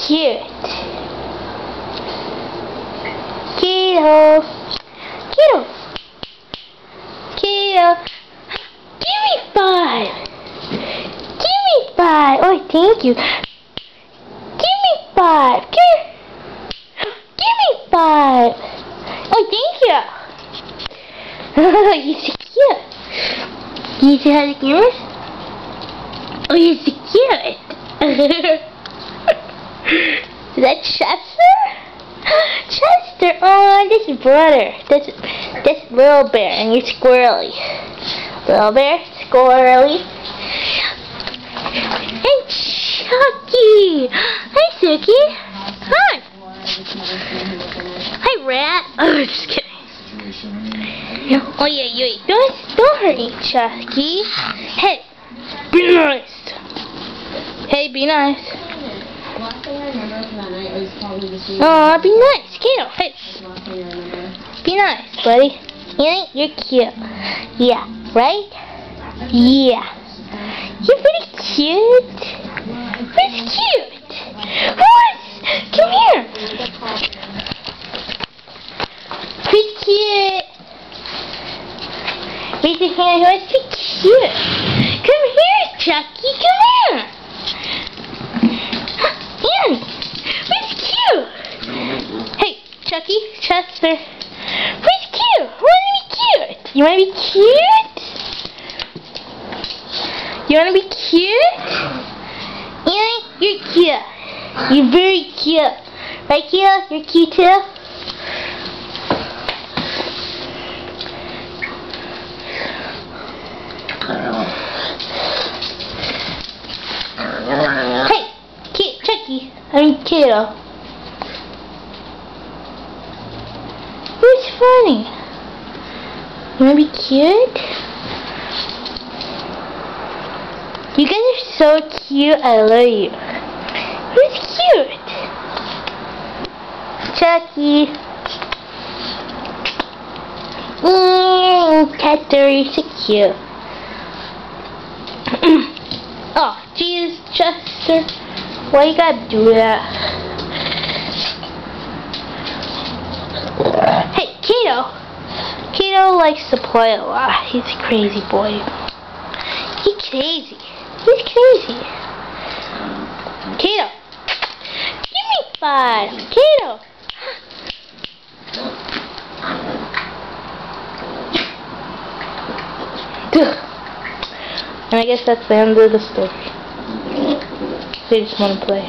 cute. Kato. Kato. Kato. Give me 5. Give me 5. Oh, thank you. Give me 5. Give me 5. Oh, thank you. You're so cute. Do you see how the cameras? Oh, you're so cute. Is that Chester? Chester, oh, this is brother. That's Little Bear, and you're Squirrely. Little Bear, Squirrely. And Chucky. Hi, Suki. Hi. Hi, Rat. Oh, just kidding. Oh, yeah. Don't hurt me, Chucky. Hey, be nice. Hey, be nice. Oh, be nice, Kato. Hey, be nice, buddy. You're cute. Yeah, right? Yeah. You're very cute. Who's cute? Come here. Who's cute? Raise your hand. Who wants to be cute? Come here, Chucky. Come here. Who's cute? Hey, Chucky, Chester. Who's cute? Who wants to be cute? You want to be cute? You want to be cute? Yeah, you're cute. You're very cute. Right, Kira? You're cute too? Hey, Chucky. I mean, Kato. Who's funny? You wanna be cute? You guys are so cute. I love you. Who's cute? Chucky. Chester, you're so cute. Oh, jeez, Chester. Why you gotta do that? Hey, Kato. Kato likes to play a lot. He's a crazy boy. He's crazy. He's crazy. Kato. Give me 5. Kato. And I guess that's the end of the story. They just want to play.